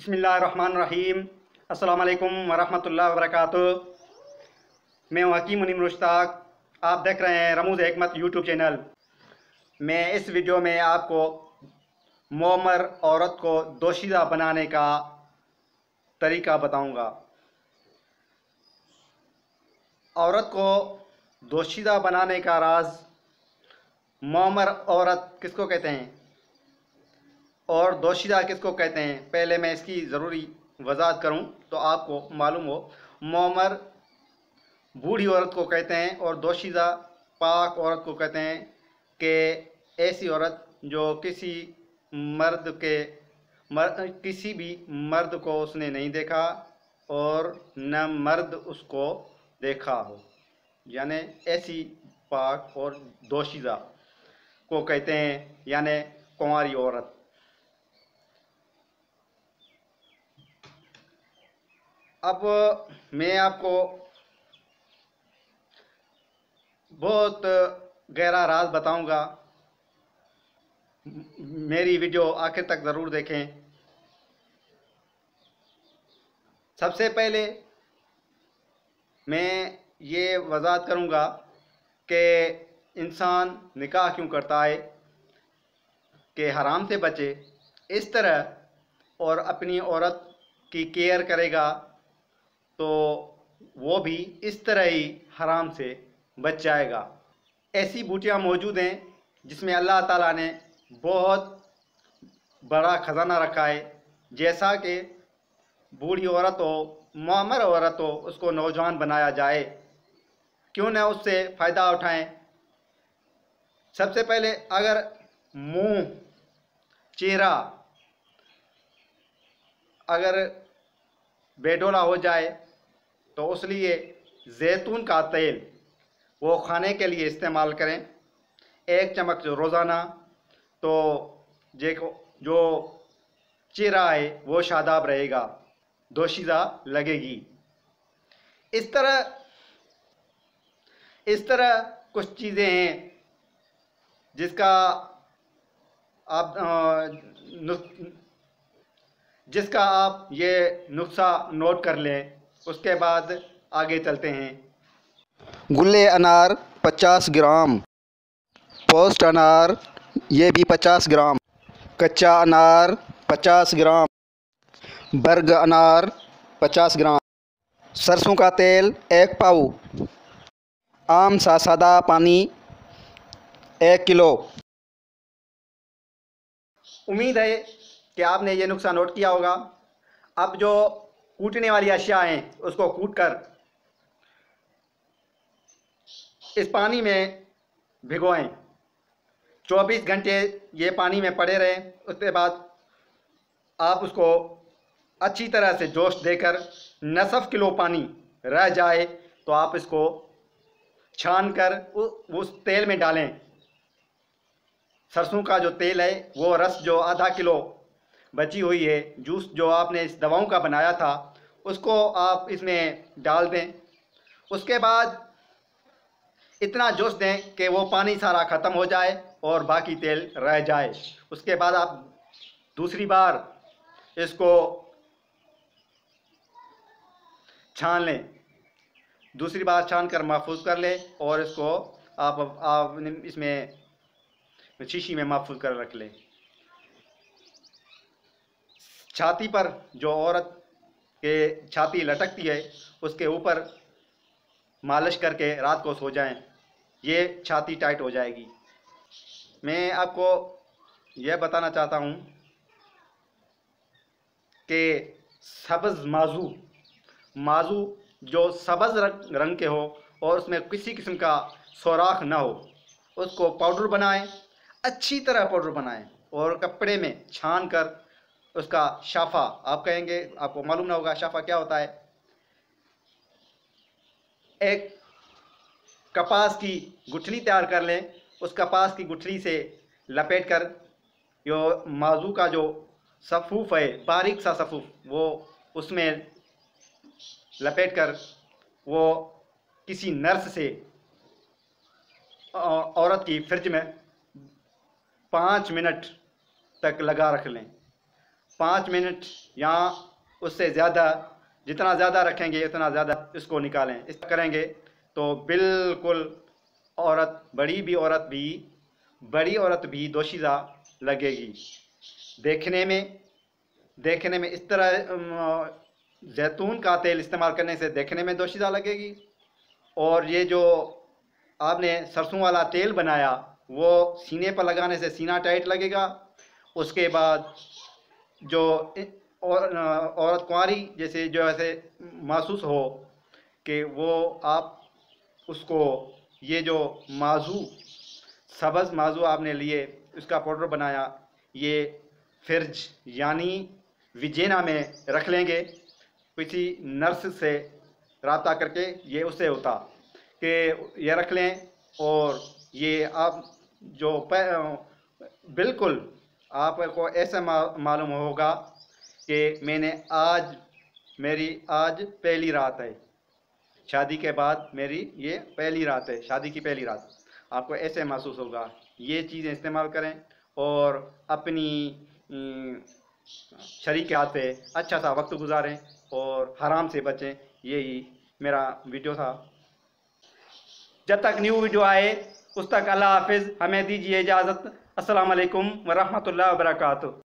बिस्मिल्लाहिर्रहमानिर्रहीम। अस्सलाम वालेकुम वरहमतुल्लाहि वबरकातुहू। मैं हूँ हकीम मुनीम मुश्ताक। आप देख रहे हैं रमूज़ हिकमत यूट्यूब चैनल। मैं इस वीडियो में आपको मोमर औरत को दोशीज़ा बनाने का तरीका बताऊंगा। औरत को दोशीज़ा बनाने का राज मोमर औरत किसको कहते हैं और दोशीज़ा किसको कहते हैं, पहले मैं इसकी ज़रूरी वजाहत करूं तो आपको मालूम हो। मोमर बूढ़ी औरत को कहते हैं और दोशीज़ा पाक औरत को कहते हैं कि ऐसी औरत जो किसी भी मर्द को उसने नहीं देखा और न मर्द उसको देखा हो, यानी ऐसी पाक और दोशीज़ा को कहते हैं, यानी कुंवारी औरत। अब मैं आपको बहुत गहरा राज बताऊंगा। मेरी वीडियो आखिर तक ज़रूर देखें। सबसे पहले मैं ये वजाहत करूंगा कि इंसान निकाह क्यों करता है, कि हराम से बचे। इस तरह और अपनी औरत की केयर करेगा तो वो भी इस तरह ही हराम से बच जाएगा। ऐसी बूटियाँ मौजूद हैं जिसमें अल्लाह ताला ने बहुत बड़ा ख़जाना रखा है। जैसा कि बूढ़ी औरत हो, मुअम्मर औरत हो, उसको नौजवान बनाया जाए, क्यों न उससे फ़ायदा उठाएं। सबसे पहले अगर मुंह चेहरा अगर बेडोला हो जाए तो उस लिए जैतून का तेल वो खाने के लिए इस्तेमाल करें, 1 चम्मच रोज़ाना। तो जो चेहरा है वो शादाब रहेगा, दोशीज़ा लगेगी। इस तरह कुछ चीज़ें हैं जिसका आप ये नुस्खा नोट कर लें। उसके बाद आगे चलते हैं। गुल्ले अनार 50 ग्राम, पोस्ट अनार ये भी 50 ग्राम, कच्चा अनार 50 ग्राम, बर्ग अनार 50 ग्राम, सरसों का तेल 1 पाव, आम सा सादा पानी 1 किलो। उम्मीद है कि आपने ये नुस्खा नोट किया होगा। अब जो कूटने वाली अशिया हैं उसको कूट कर इस पानी में भिगोएं। 24 घंटे ये पानी में पड़े रहें। उसके बाद आप उसको अच्छी तरह से जोश देकर नसफ किलो पानी रह जाए तो आप इसको छान कर उस तेल में डालें। सरसों का जो तेल है वो रस जो आधा किलो बची हुई है, जूस जो आपने इस दवाओं का बनाया था, उसको आप इसमें डाल दें। उसके बाद इतना जोश दें कि वो पानी सारा ख़त्म हो जाए और बाकी तेल रह जाए। उसके बाद आप दूसरी बार इसको छान लें, दूसरी बार छान कर महफूज कर लें और इसको आप इसमें शीशी में महफूज कर रख लें। छाती पर जो औरत के छाती लटकती है उसके ऊपर मालिश करके रात को सो जाएं, ये छाती टाइट हो जाएगी। मैं आपको यह बताना चाहता हूँ कि सब्ज़ माजू जो सब्ज़ रंग के हो और उसमें किसी किस्म का सुराख ना हो, उसको पाउडर बनाएं, अच्छी तरह पाउडर बनाएं और कपड़े में छान कर उसका शाफ़ा, आप कहेंगे आपको मालूम ना होगा शाफ़ा क्या होता है। एक कपास की गुठली तैयार कर लें, उस कपास की गुठली से लपेट कर जो माजू का जो सफ़ूफ़ है, बारीक सा सफ़ूफ़, वो उसमें लपेट कर वो किसी नर्स से औरत की फ्रिज में 5 मिनट तक लगा रख लें। 5 मिनट या उससे ज़्यादा, जितना ज़्यादा रखेंगे उतना ज़्यादा इसको निकालें। इस करेंगे तो बिल्कुल बड़ी औरत भी दोशीज़ा लगेगी। देखने में इस तरह जैतून का तेल इस्तेमाल करने से देखने में दोशीज़ा लगेगी, और ये जो आपने सरसों वाला तेल बनाया वो सीने पर लगाने से सीना टाइट लगेगा। उसके बाद जो औरत कुंवारी जैसे जो ऐसे महसूस हो कि वो आप उसको ये जो सब्ज़ माजू आपने लिए उसका पाउडर बनाया, ये फ्रिज यानी विजेना में रख लेंगे। किसी नर्स से रब्ता करके ये उससे होता कि ये रख लें, और ये आप जो बिल्कुल आपको ऐसा मालूम होगा कि मेरी आज पहली रात है, शादी के बाद मेरी ये पहली रात है, शादी की पहली रात, आपको ऐसे महसूस होगा। ये चीज़ें इस्तेमाल करें और अपनी शरीक के हाथ से अच्छा सा वक्त गुजारें और हराम से बचें। यही मेरा वीडियो था। जब तक न्यू वीडियो आए उस तक अल्लाह हाफिज़, हमें दीजिए इजाज़त। अस्सलाम वालेकुम व रहमतुल्लाहि व बरकातुहू।